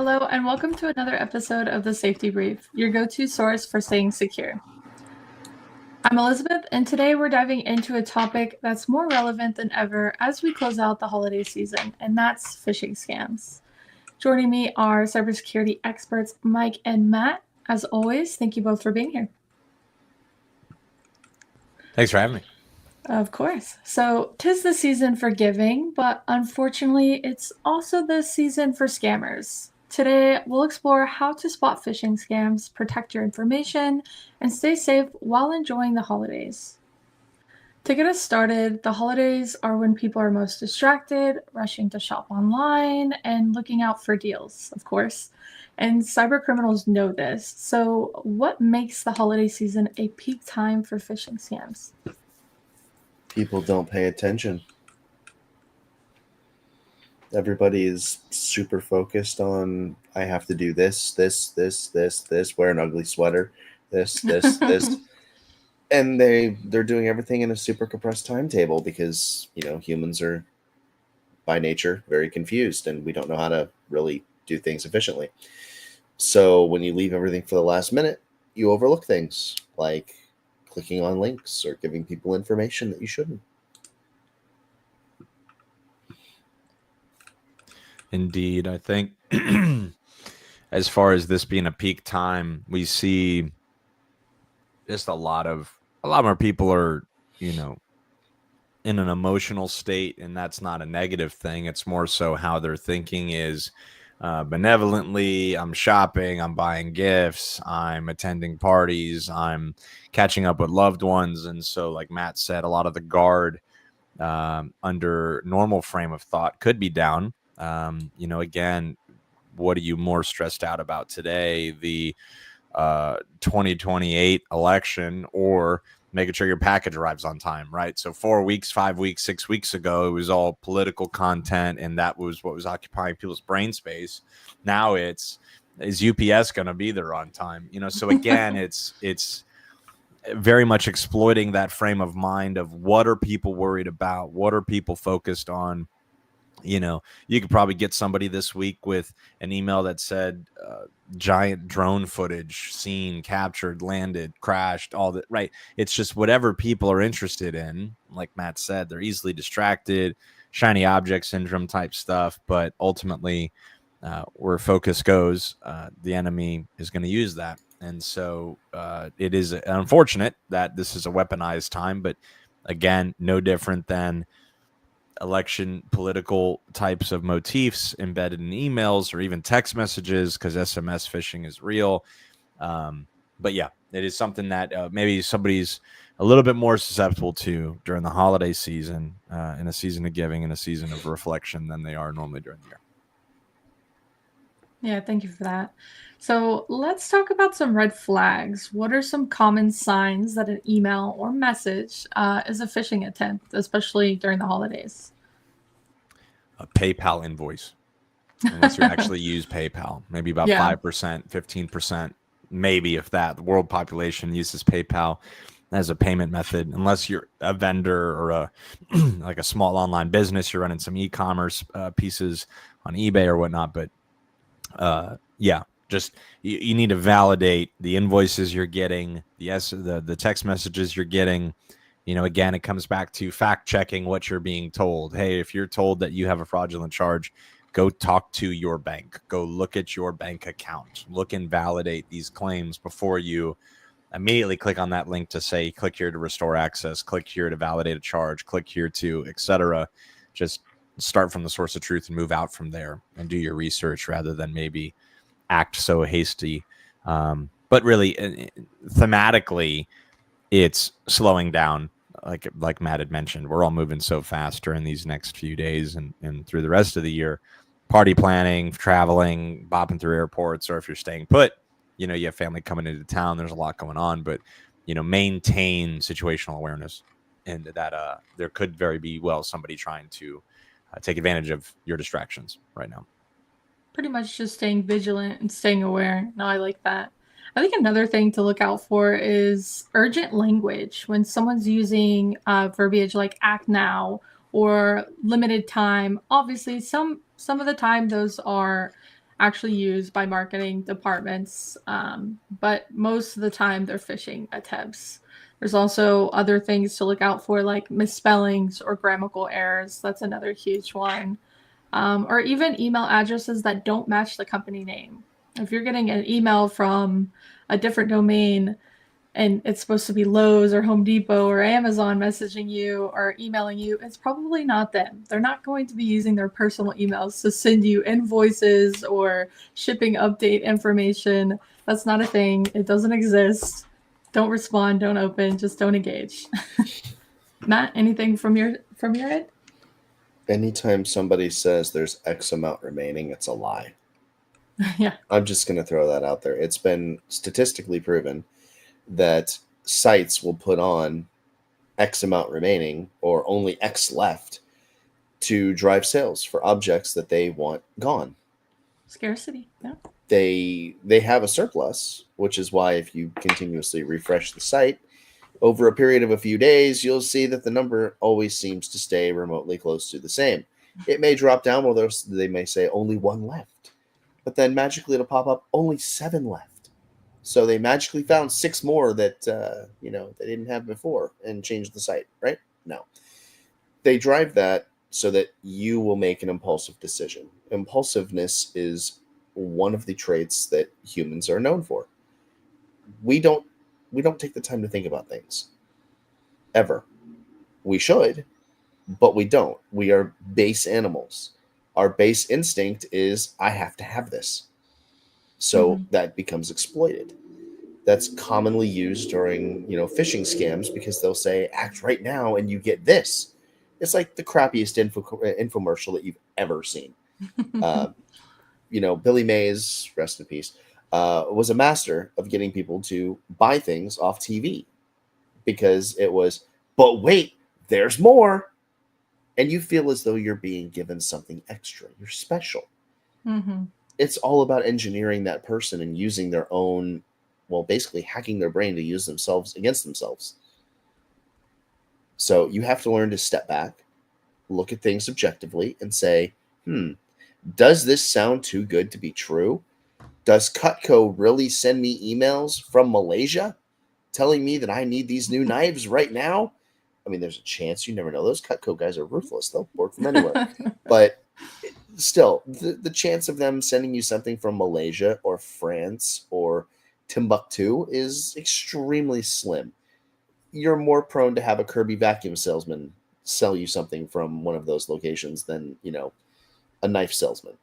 Hello, and welcome to another episode of the Safety Brief, your go-to source for staying secure. I'm Elizabeth, and today we're diving into a topic that's more relevant than ever as we close out the holiday season, and that's phishing scams. Joining me are cybersecurity experts Mike and Matt. As always, thank you both for being here. Thanks for having me. Of course. So, 'tis the season for giving, but unfortunately, it's also the season for scammers. Today, we'll explore how to spot phishing scams, protect your information, and stay safe while enjoying the holidays. To get us started, the holidays are when people are most distracted, rushing to shop online, and looking out for deals, of course. And cybercriminals know this. So, what makes the holiday season a peak time for phishing scams? People don't pay attention. Everybody is super focused on, I have to do this, wear an ugly sweater, this. And they're doing everything in a super compressed timetable because, humans are by nature very confused and we don't know how to really do things efficiently. So when you leave everything for the last minute, you overlook things like clicking on links or giving people information that you shouldn't. Indeed, I think as far as this being a peak time, we see just a lot more people are, in an emotional state, and that's not a negative thing. It's more so how their thinking is benevolently. I'm shopping, I'm buying gifts, I'm attending parties, I'm catching up with loved ones. And so, like Matt said, a lot of the guard under normal frame of thought could be down. Again, what are you more stressed out about today? The 2028 election or making sure your package arrives on time, right? So 4 weeks, 5 weeks, 6 weeks ago, it was all political content, and that was what was occupying people's brain space. Now is UPS going to be there on time? So again, it's very much exploiting that frame of mind of what are people worried about? What are people focused on? You could probably get somebody this week with an email that said giant drone footage seen, captured, landed, crashed, all that, right? It's just whatever people are interested in. Like Matt said, they're easily distracted, shiny object syndrome type stuff. But ultimately, where focus goes, the enemy is going to use that. And so it is unfortunate that this is a weaponized time. But again, no different than election political types of motifs embedded in emails or even text messages, because SMS phishing is real. But yeah, it is something that maybe somebody's a little bit more susceptible to during the holiday season, in a season of giving, in a season of reflection, than they are normally during the year. Yeah, thank you for that. So let's talk about some red flags. What are some common signs that an email or message is a phishing attempt, especially during the holidays? A PayPal invoice, unless you actually use PayPal, maybe about Yeah. 5%, 15%, maybe if that. The world population uses PayPal as a payment method, unless you're a vendor or a like a small online business, you're running some e-commerce pieces on eBay or whatnot. But yeah, just you need to validate the invoices you're getting, the text messages you're getting. Again, it comes back to fact checking what you're being told. Hey, if you're told that you have a fraudulent charge, go talk to your bank. Go look at your bank account. Look and validate these claims before you immediately click on that link to say, click here to restore access, click here to validate a charge, click here to, etc. Just start from the source of truth and move out from there and do your research rather than maybe act so hasty. But really, thematically, it's slowing down. Like Matt had mentioned, we're all moving so fast during these next few days and through the rest of the year. Party planning, traveling, bopping through airports, or if you're staying put, you have family coming into town. There's a lot going on, but maintain situational awareness, and that there could very be somebody trying to take advantage of your distractions right now. Pretty much just staying vigilant and staying aware. No, I like that. I think another thing to look out for is urgent language. When someone's using verbiage like act now or limited time, obviously some of the time those are actually used by marketing departments, but most of the time they're phishing attempts. There's also other things to look out for, like misspellings or grammatical errors. That's another huge one. Or even email addresses that don't match the company name. If you're getting an email from a different domain and it's supposed to be Lowe's or Home Depot or Amazon messaging you or emailing you, it's probably not them. They're not going to be using their personal emails to send you invoices or shipping update information. That's not a thing. It doesn't exist. Don't respond, don't open, just don't engage. Matt, anything from your end? Anytime somebody says there's X amount remaining, it's a lie. Yeah. I'm just going to throw that out there. It's been statistically proven that sites will put on X amount remaining or only X left to drive sales for objects that they want gone. Scarcity. Yeah. They have a surplus, which is why if you continuously refresh the site over a period of a few days, you'll see that the number always seems to stay remotely close to the same. It may drop down, while they may say only 1 left, but then magically it'll pop up only 7 left. So they magically found 6 more that they didn't have before and changed the site, right? No, they drive that so that you will make an impulsive decision. Impulsiveness is one of the traits that humans are known for. We don't take the time to think about things ever. We should, but we don't. We are base animals. Our base instinct is I have to have this. So that becomes exploited. That's commonly used during, phishing scams because they'll say, act right now and you get this. It's like the crappiest infomercial that you've ever seen. Billy Mays, rest in peace, was a master of getting people to buy things off TV because it was, but wait, there's more. And you feel as though you're being given something extra. You're special. Mm-hmm. It's all about engineering that person and using their own, basically hacking their brain to use themselves against themselves. So you have to learn to step back, look at things objectively and say, does this sound too good to be true? Does Cutco really send me emails from Malaysia telling me that I need these new knives right now? I mean, there's a chance. You never know. Those Cutco guys are ruthless. They'll work from anywhere. But still, the chance of them sending you something from Malaysia or France or Timbuktu is extremely slim. You're more prone to have a Kirby vacuum salesman sell you something from one of those locations than, a knife salesman.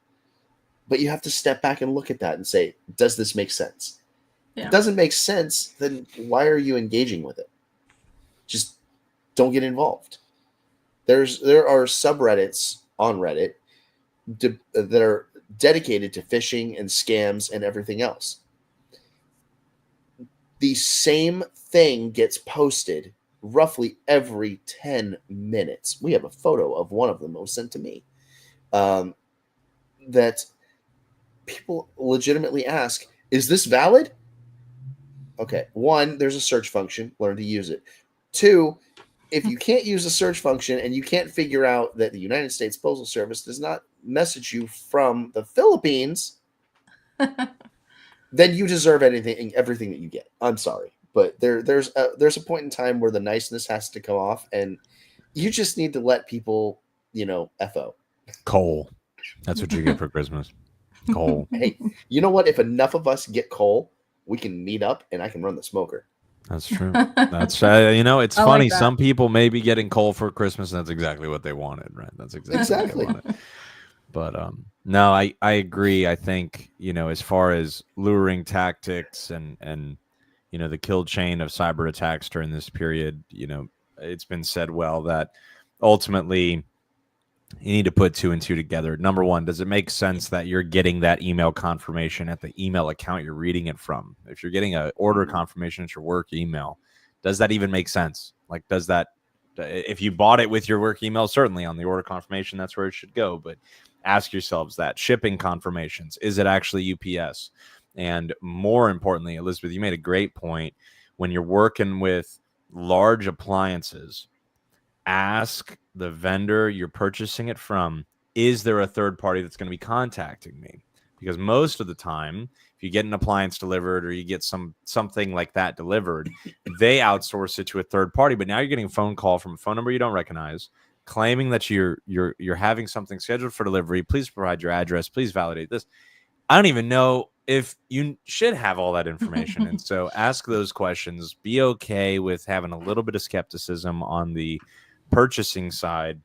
But you have to step back and look at that and say, does this make sense? Yeah. If it doesn't make sense, then why are you engaging with it? Just don't get involved. There are subreddits on Reddit that are dedicated to phishing and scams and everything else. The same thing gets posted roughly every 10 minutes. We have a photo of one of them that was sent to me. That people legitimately ask, is this valid? Okay, 1, there's a search function. Learn to use it. 2, if you can't use a search function and you can't figure out that the United States Postal Service does not message you from the Philippines, then you deserve everything that you get. I'm sorry, but there's a point in time where the niceness has to come off, and you just need to let people, FO. Coal. That's what you get for Christmas. Coal. Hey, you know what? If enough of us get coal, we can meet up and I can run the smoker. That's true. That's it's I funny. like that. Some people may be getting coal for Christmas, and that's exactly what they wanted, right? That's exactly. What they wanted. But no, I agree. I think as far as luring tactics and the kill chain of cyber attacks during this period, it's been said well that ultimately you need to put 2 and 2 together. Number one, does it make sense that you're getting that email confirmation at the email account you're reading it from? If you're getting an order confirmation at your work email, does that even make sense? Like, does that, if you bought it with your work email, certainly on the order confirmation, that's where it should go. But ask yourselves that. Shipping confirmations, is it actually UPS? And more importantly, Elizabeth, you made a great point. When you're working with large appliances, ask the vendor you're purchasing it from, is there a third party that's going to be contacting me? because most of the time, if you get an appliance delivered or you get something like that delivered, they outsource it to a third party. But now you're getting a phone call from a phone number you don't recognize, claiming that you're having something scheduled for delivery. Please provide your address. Please validate this. I don't even know if you should have all that information. And so ask those questions. Be okay with having a little bit of skepticism on the purchasing side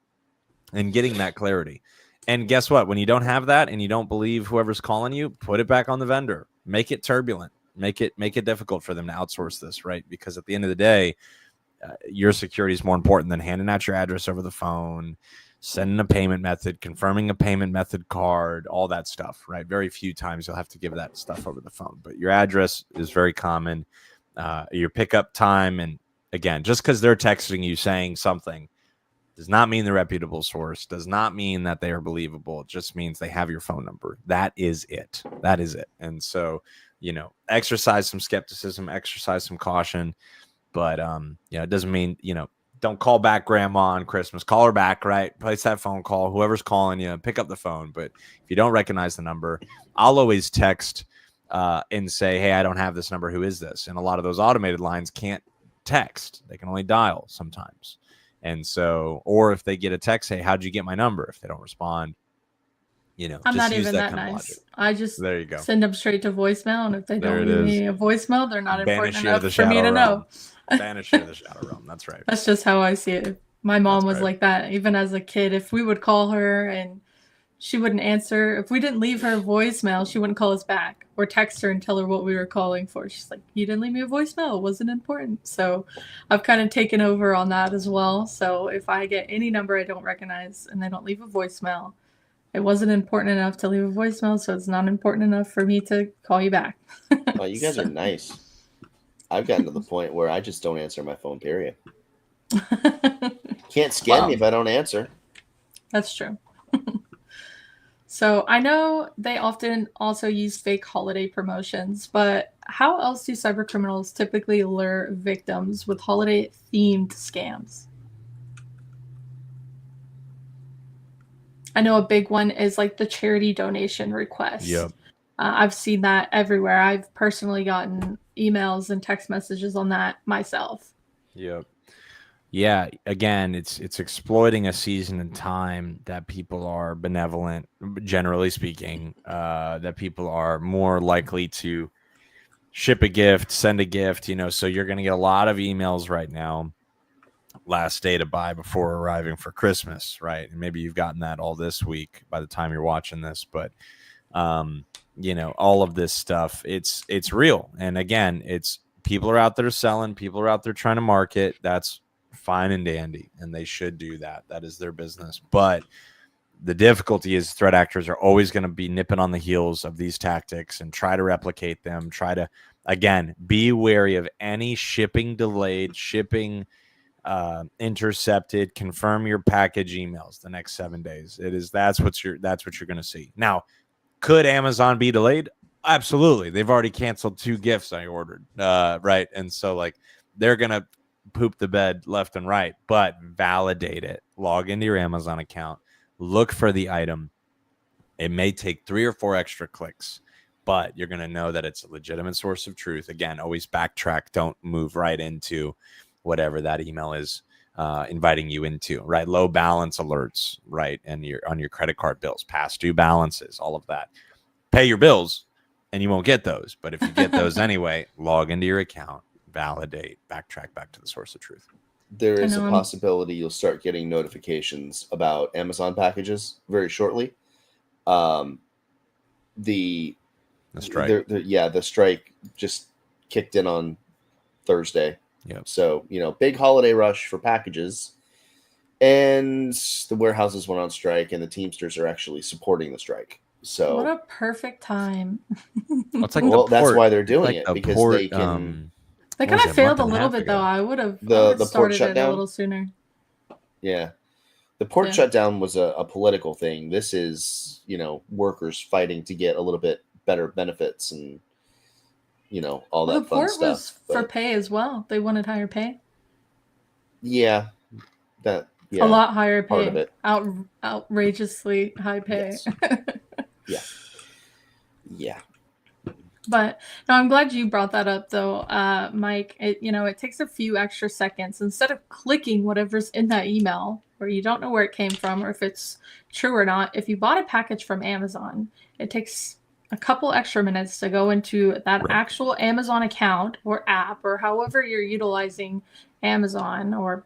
and getting that clarity. And guess what? When you don't have that and you don't believe whoever's calling you, put it back on the vendor. Make it turbulent. Make it difficult for them to outsource this, right? Because at the end of the day, your security is more important than handing out your address over the phone, sending a payment method, confirming a payment method card, all that stuff, right? Very few times you'll have to give that stuff over the phone, but your address is very common. Your pickup time, and again, just because they're texting you saying something does not mean they're a reputable source, does not mean that they are believable. It just means they have your phone number. That is it. That is it. And so, exercise some skepticism, exercise some caution, but it doesn't mean, don't call back grandma on Christmas. Call her back, right? Place that phone call. Whoever's calling you, pick up the phone. But if you don't recognize the number, I'll always text and say, hey, I don't have this number. Who is this? And a lot of those automated lines can't text. They can only dial sometimes. And so, or if they get a text, hey, how'd you get my number? If they don't respond, I'm just not use even that kind of nice. logic. I just There you go. send them straight to voicemail. And if they There don't it leave is. me a voicemail, they're not important Banish you to enough the for me shadow to know. realm. Banish you to the shadow realm. That's right. That's just how I see it. My mom That's was right. like that. Even as a kid, if we would call her and she wouldn't answer, if we didn't leave her a voicemail, she wouldn't call us back or text her and tell her what we were calling for. She's like, you didn't leave me a voicemail. It wasn't important. So I've kind of taken over on that as well. So if I get any number I don't recognize and they don't leave a voicemail, it wasn't important enough to leave a voicemail, so it's not important enough for me to call you back. Oh, you guys are nice. I've gotten to the point where I just don't answer my phone, period. Can't scam me if I don't answer. That's true. So I know they often also use fake holiday promotions, but how else do cybercriminals typically lure victims with holiday-themed scams? I know a big one is like the charity donation request. Yep. I've seen that everywhere. I've personally gotten emails and text messages on that myself. Yep. Yeah. Again, it's exploiting a season and time that people are benevolent, generally speaking, that people are more likely to ship a gift, send a gift, so you're going to get a lot of emails right now. Last day to buy before arriving for Christmas, right? And maybe you've gotten that all this week by the time you're watching this, but all of this stuff, it's real. And again, it's people are out there selling, people are out there trying to market. That's fine and dandy, and they should do that. That is their business. But the difficulty is threat actors are always going to be nipping on the heels of these tactics and try to replicate them, again, be wary of any shipping delayed, shipping intercepted, confirm your package emails the next 7 days. That's what you're going to see. Now, could Amazon be delayed? Absolutely. They've already canceled 2 gifts I ordered. Right. And so they're going to poop the bed left and right, but validate it. Log into your Amazon account, look for the item. It may take 3 or 4 extra clicks, but you're going to know that it's a legitimate source of truth. Again, always backtrack. Don't move right into whatever that email is inviting you into, right? Low balance alerts, right? And on your credit card bills, past due balances, all of that. Pay your bills and you won't get those. But if you get those anyway, log into your account, validate, backtrack back to the source of truth. There is a possibility you'll start getting notifications about Amazon packages very shortly. The strike. The strike just kicked in on Thursday. Yep. So, big holiday rush for packages, and the warehouses went on strike, and the Teamsters are actually supporting the strike. So what a perfect time. It's like that's why they're doing it, because they can. They kind of failed a little bit, though. I would have the port shutdown a little sooner. Yeah. The port shutdown was a political thing. This is, workers fighting to get a little bit better benefits and, all that fun stuff. The port was for pay as well. They wanted higher pay. Yeah. A lot higher pay. Part of it. Outrageously high pay. Yes. Yeah. Yeah. But no, I'm glad you brought that up, though, Mike. It takes a few extra seconds instead of clicking whatever's in that email, where you don't know where it came from or if it's true or not. If you bought a package from Amazon, it takes a couple extra minutes to go into that Right. actual Amazon account or app or however you're utilizing Amazon or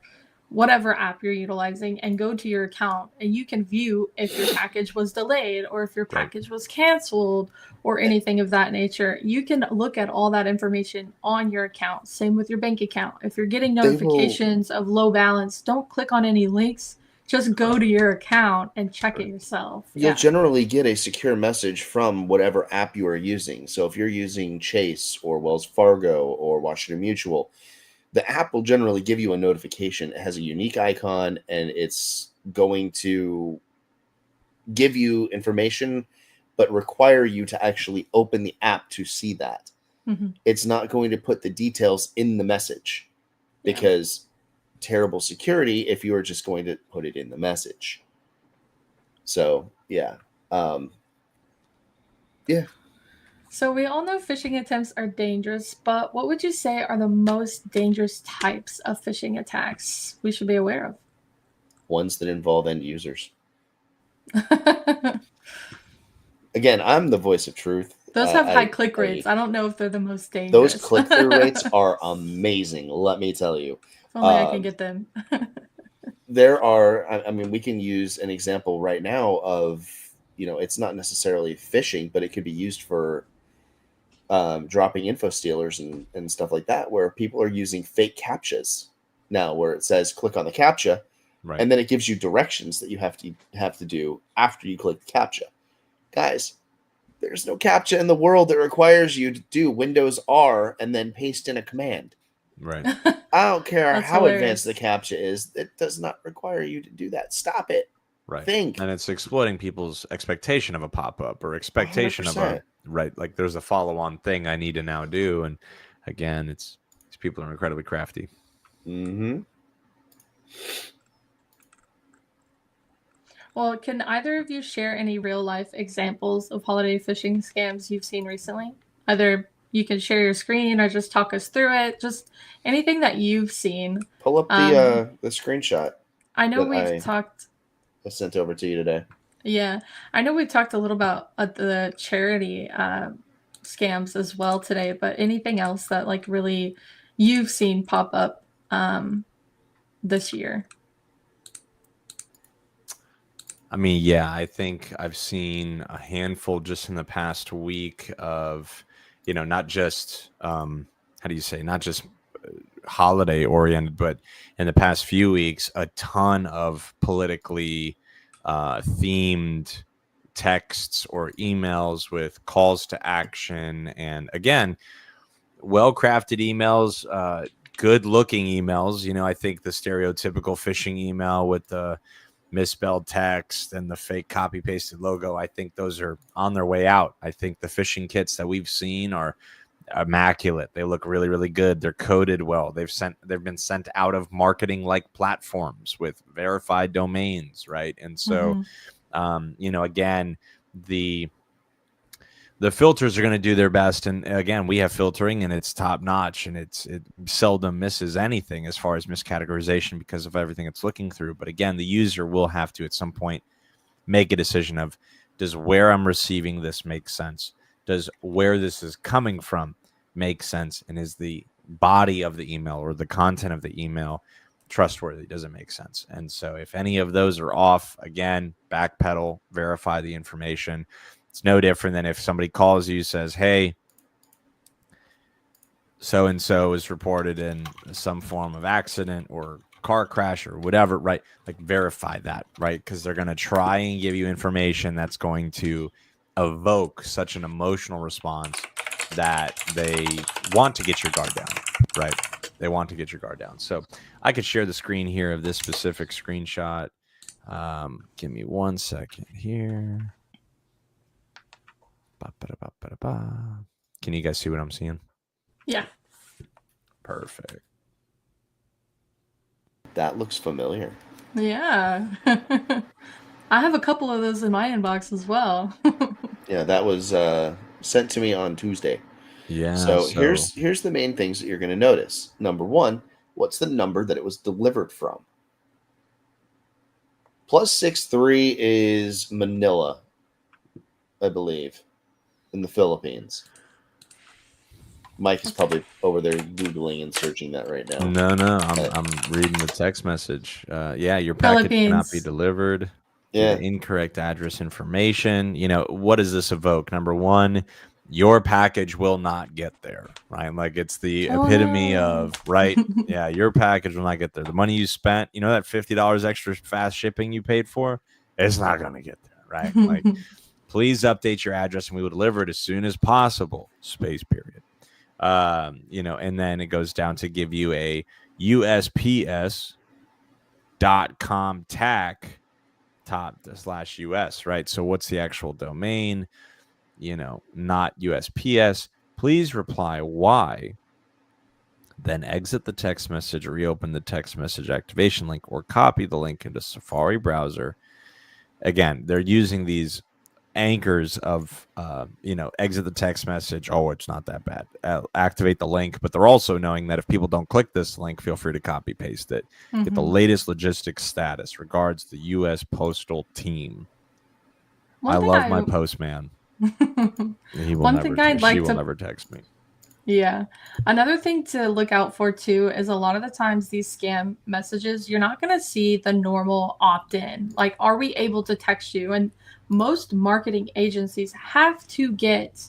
whatever app you're utilizing and go to your account, and you can view if your package was delayed or if your Right. package was canceled or anything of that nature. You can look at all that information on your account. Same with your bank account. If you're getting notifications of low balance, don't click on any links. Just go to your account and check it yourself. You'll generally get a secure message from whatever app you are using. So if you're using Chase or Wells Fargo or Washington Mutual, the app will generally give you a notification. It has a unique icon and it's going to give you information, but require you to actually open the app to see that. Mm-hmm. It's not going to put the details in the message because terrible security if you are just going to put it in the message. So, yeah. Yeah. So we all know phishing attempts are dangerous, but what would you say are the most dangerous types of phishing attacks we should be aware of? Ones that involve end users. Again, I'm the voice of truth. Those have high click rates. I don't know if they're the most dangerous. Those click-through rates are amazing, let me tell you. If only I can get them. There are, I mean, we can use an example right now of, it's not necessarily phishing, but it could be used for dropping info stealers and stuff like that, where people are using fake captchas now, where it says click on the captcha, Right. and then it gives you directions that you have to do after you click the captcha. Guys, there's no captcha in the world that requires you to do Windows R and then paste in a command. Right. I don't care That's how hilarious. advanced the captcha is. It does not require you to do that. Stop it. Right. Think. And it's exploiting people's expectation of a pop-up or expectation 100%. of right. Like there's a follow-on thing I need to now do. And again, these people are incredibly crafty. Mm-hmm. Well, can either of you share any real-life examples of holiday phishing scams you've seen recently? Either you can share your screen or just talk us through it. Just anything that you've seen. Pull up the screenshot I know that we've talked. I sent over to you today. Yeah, I know we talked a little about the charity scams as well today, but anything else that like really you've seen pop up this year? I mean, yeah, I think I've seen a handful just in the past week of, not just, how do you say, not just holiday oriented, but in the past few weeks, a ton of politically themed texts or emails with calls to action. And again, well-crafted emails, good looking emails. I think the stereotypical phishing email with the misspelled text and the fake copy pasted logo, I think those are on their way out. I think the phishing kits that we've seen are immaculate. They look really, really good. They're coded well. They've been sent out of marketing like platforms with verified domains, right? And so again, the filters are going to do their best. And again, we have filtering and it's top notch and it seldom misses anything as far as miscategorization because of everything it's looking through. But again, the user will have to at some point make a decision of, does where I'm receiving this make sense? Does where this is coming from make sense? And is the body of the email or the content of the email trustworthy? Does it make sense? And so if any of those are off, again, backpedal, verify the information. It's no different than if somebody calls you, says, hey, so-and-so is reported in some form of accident or car crash or whatever, right? Like verify that, right? Because they're going to try and give you information that's going to evoke such an emotional response that they want to get your guard down, right? They want to get your guard down. So I could share the screen here of this specific screenshot. Give me 1 second here. Can you guys see what I'm seeing? Yeah. Perfect. That looks familiar. Yeah. I have a couple of those in my inbox as well. Yeah, that was sent to me on Tuesday. Yeah. So here's the main things that you're going to notice. Number one, what's the number that it was delivered from? +63 is Manila, I believe, in the Philippines. Mike is probably over there Googling and searching that right now. No, I'm reading the text message. Yeah, your package cannot be Philippines. delivered. Yeah. Due to incorrect address information. What does this evoke? Number one, your package will not get there, right? Like it's the Oh, epitome no. of, right? Yeah, your package will not get there. The money you spent, that $50 extra fast shipping you paid for, it's not going to get there, right? Like, please update your address and we will deliver it as soon as possible. Space period. And then it goes down to give you a USPS.com TAC top/US, right? So what's the actual domain? Not USPS. Please reply why. Then exit the text message, reopen the text message activation link, or copy the link into Safari browser. Again, they're using these anchors of exit the text message. Oh, it's not that bad. Activate the link, but they're also knowing that if people don't click this link, feel free to copy paste it. Get the latest logistics status. Regards, the U.S. Postal Team. I love my postman. He will never. She will never text me. Yeah. Another thing to look out for too is a lot of the times these scam messages, you're not going to see the normal opt-in. Like, are we able to text you? And most marketing agencies have to get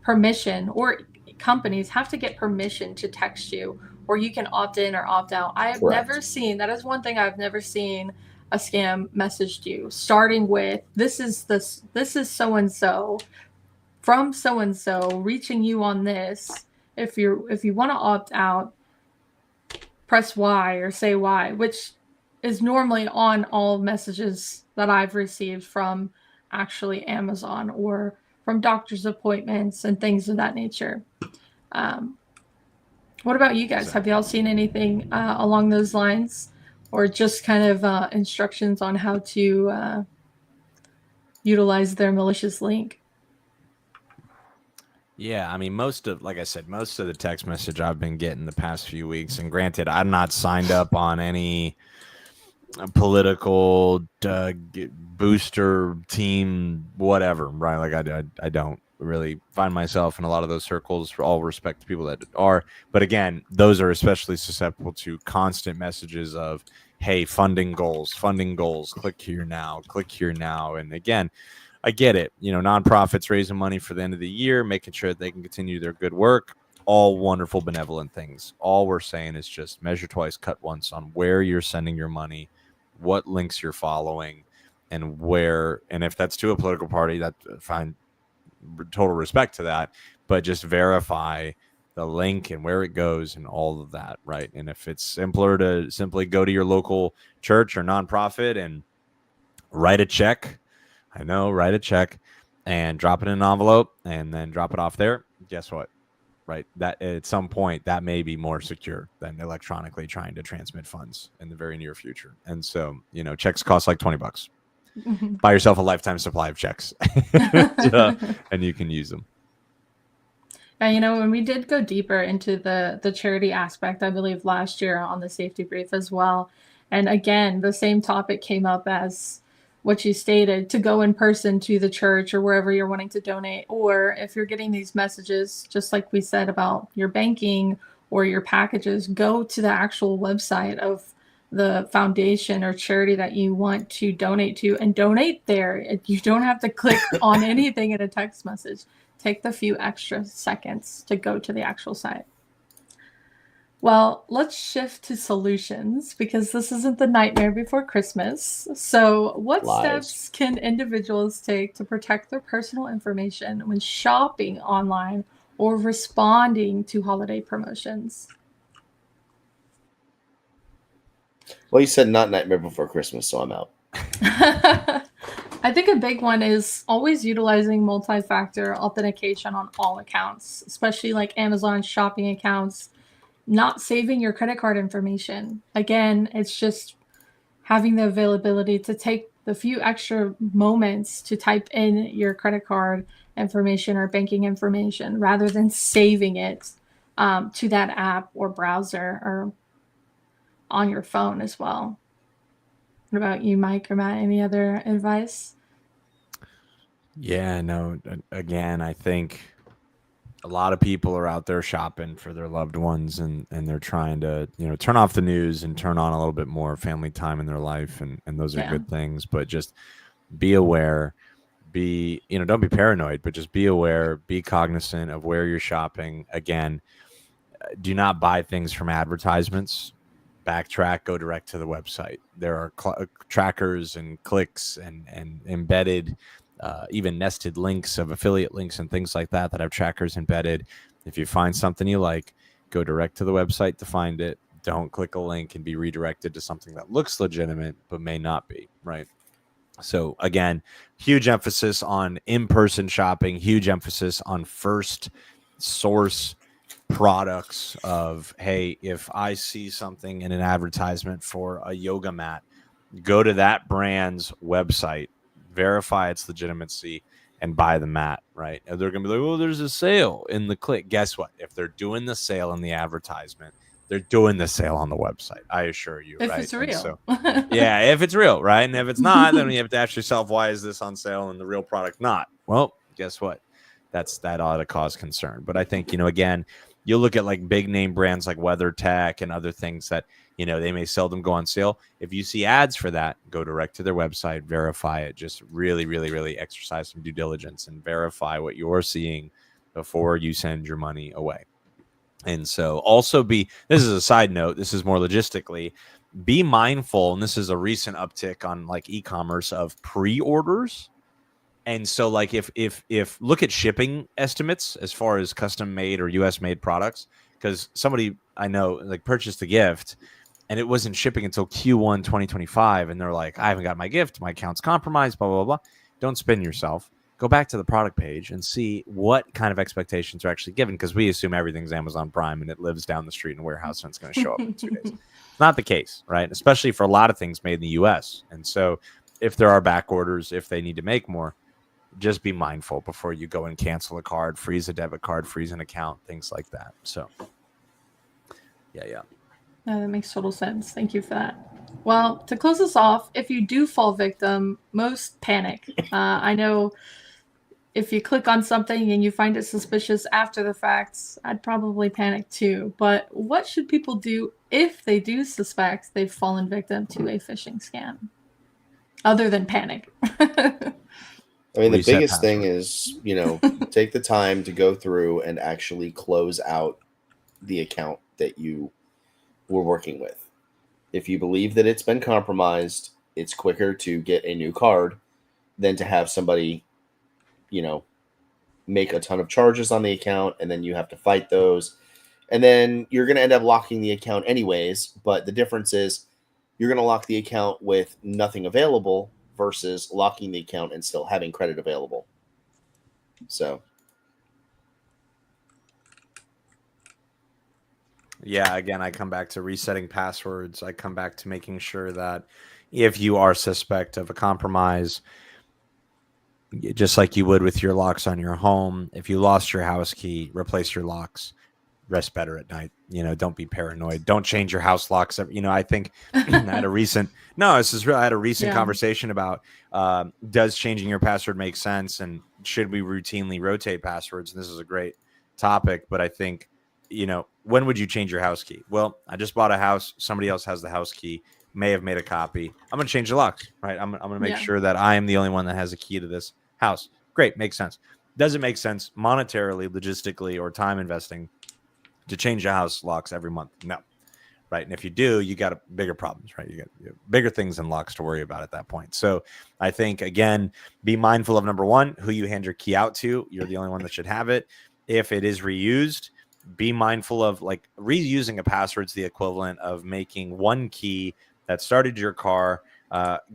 permission, or companies have to get permission to text you, or you can opt in or opt out. I have never seen, that is one thing I've never seen a scam messaged you starting with, this is so and so from so and so reaching you on this. If you want to opt out, press Y or say Y, which is normally on all messages that I've received from actually Amazon or from doctor's appointments and things of that nature. What about you guys? Have y'all seen anything along those lines, or just kind of instructions on how to utilize their malicious link? Yeah, I mean, most of the text message I've been getting the past few weeks, and granted, I'm not signed up on any political booster team, whatever, right? Like I don't really find myself in a lot of those circles, for all respect to people that are. But again, those are especially susceptible to constant messages of, hey, funding goals, click here now. And again, I get it. Nonprofits raising money for the end of the year, making sure that they can continue their good work. All wonderful, benevolent things. All we're saying is just measure twice, cut once on where you're sending your money, what links you're following, and where. And if that's to a political party, that's fine. Total respect to that. But just verify the link and where it goes and all of that, right? And if it's simpler to simply go to your local church or nonprofit and write a check, write a check and drop it in an envelope and then drop it off there. Guess what? Right. That at some point that may be more secure than electronically trying to transmit funds in the very near future. And so, checks cost like $20. Buy yourself a lifetime supply of checks and you can use them. And when we did go deeper into the charity aspect, I believe last year on the safety brief as well. And again, the same topic came up as what you stated, to go in person to the church or wherever you're wanting to donate. Or if you're getting these messages, just like we said about your banking or your packages, go to the actual website of the foundation or charity that you want to donate to and donate there. You don't have to click on anything in a text message. Take the few extra seconds to go to the actual site. Well, let's shift to solutions, because this isn't the nightmare before Christmas. So what steps can individuals take to protect their personal information when shopping online or responding to holiday promotions? Well, you said not nightmare before Christmas, so I'm out. I think a big one is always utilizing multi-factor authentication on all accounts, especially like Amazon shopping accounts. Not saving your credit card information. Again, it's just having the availability to take the few extra moments to type in your credit card information or banking information rather than saving it to that app or browser or on your phone as well. What about you, Mike or Matt? Any other advice? Yeah, no, again, I think a lot of people are out there shopping for their loved ones, and they're trying to, turn off the news and turn on a little bit more family time in their life, and those are Yeah. good things, but just be aware, don't be paranoid, but just be aware, be cognizant of where you're shopping. Again, do not buy things from advertisements. Backtrack, go direct to the website. There are trackers and clicks and embedded, even nested links of affiliate links and things like that have trackers embedded. If you find something you like, go direct to the website to find it. Don't click a link and be redirected to something that looks legitimate but may not be, right? So again, huge emphasis on in-person shopping, huge emphasis on first source products of, hey, if I see something in an advertisement for a yoga mat, go to that brand's website, verify its legitimacy, and buy the mat, right? And they're going to be like, oh, there's a sale in the click. Guess what? If they're doing the sale in the advertisement, they're doing the sale on the website. I assure you, If right? it's And real. so, yeah, if it's real, right? And if it's not, then you have to ask yourself, why is this on sale and the real product not? Well, guess what? That ought to cause concern. But I think, again, you look at like big name brands like WeatherTech and other things that, they may seldom go on sale. If you see ads for that, go direct to their website, verify it. Just really, really, really exercise some due diligence and verify what you're seeing before you send your money away. And so also this is a side note, this is more logistically, be mindful, and this is a recent uptick on like e-commerce, of pre-orders. And so like if look at shipping estimates as far as custom made or US made products, because somebody I know like purchased a gift and it wasn't shipping until Q1 2025, and they're like, I haven't got my gift, my account's compromised, blah, blah, blah. Don't spin yourself. Go back to the product page and see what kind of expectations are actually given, because we assume everything's Amazon Prime and it lives down the street in a warehouse and it's going to show up in 2 days. It's not the case, right? Especially for a lot of things made in the US. And so if there are back orders, if they need to make more, just be mindful before you go and cancel a card, freeze a debit card, freeze an account, things like that. So yeah. That makes total sense. Thank you for that. Well, to close us off, if you do fall victim, most panic. I know if you click on something and you find it suspicious after the facts, I'd probably panic too. But what should people do if they do suspect they've fallen victim to a phishing scam, other than panic? I mean, the Reset biggest thing password. is, take the time to go through and actually close out the account that you were working with. If you believe that it's been compromised, it's quicker to get a new card than to have somebody, make a ton of charges on the account, and then you have to fight those. And then you're going to end up locking the account anyways. But the difference is you're going to lock the account with nothing available versus locking the account and still having credit available. So, yeah, again, I come back to resetting passwords. I come back to making sure that if you are suspect of a compromise, just like you would with your locks on your home, if you lost your house key, replace your locks. Rest better at night. Don't be paranoid. Don't change your house locks. I think I had a recent conversation about does changing your password make sense, and should we routinely rotate passwords? And this is a great topic, but I think, when would you change your house key? Well, I just bought a house. Somebody else has the house key, may have made a copy. I'm going to change the locks, right? I'm going to make sure that I am the only one that has a key to this house. Great. Makes sense. Does it make sense monetarily, logistically, or time investing to change your house locks every month? No. Right. And if you do, you got bigger problems, right? You got bigger things than locks to worry about at that point. So I think, again, be mindful of, number one, who you hand your key out to. You're the only one that should have it. If it is reused, be mindful of, like, reusing a password is the equivalent of making one key that started your car,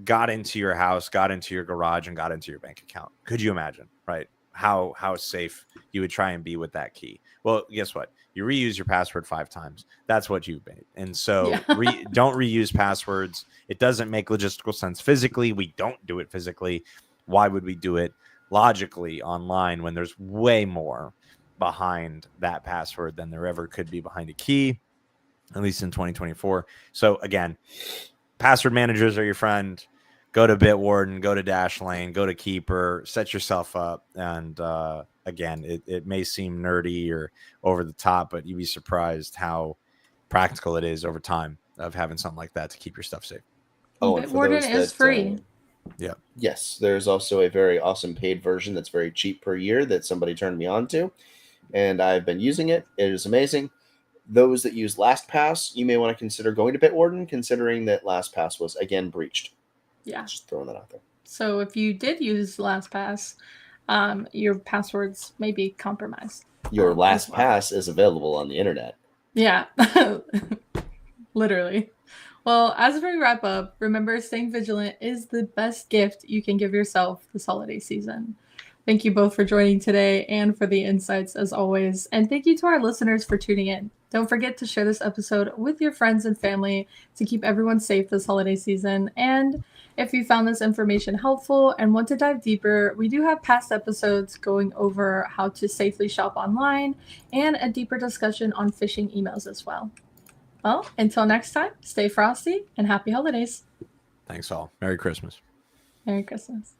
got into your house, got into your garage, and got into your bank account. Could you imagine? Right? how safe you would try and be with that key. Well, guess what? You reuse your password 5 times. That's what you've made. And so Yeah. don't reuse passwords. It doesn't make logistical sense physically. We don't do it physically. Why would we do it logically online when there's way more behind that password than there ever could be behind a key, at least in 2024. So again, password managers are your friend. Go to Bitwarden, go to Dashlane, go to Keeper, set yourself up. And again, it may seem nerdy or over the top, but you'd be surprised how practical it is over time of having something like that to keep your stuff safe. Oh, and for Bitwarden those is that free. Yeah. yes, there's also a very awesome paid version that's very cheap per year that somebody turned me on to, and I've been using it. It is amazing. Those that use LastPass, you may want to consider going to Bitwarden, considering that LastPass was again breached. Yeah. Just throwing that out there. So if you did use LastPass, your passwords may be compromised. Your as well. LastPass is available on the internet. Yeah. Literally. Well, as we wrap up, remember staying vigilant is the best gift you can give yourself this holiday season. Thank you both for joining today and for the insights as always. And thank you to our listeners for tuning in. Don't forget to share this episode with your friends and family to keep everyone safe this holiday season. And if you found this information helpful and want to dive deeper, we do have past episodes going over how to safely shop online and a deeper discussion on phishing emails as well. Well, until next time, stay frosty and happy holidays. Thanks all. Merry Christmas. Merry Christmas.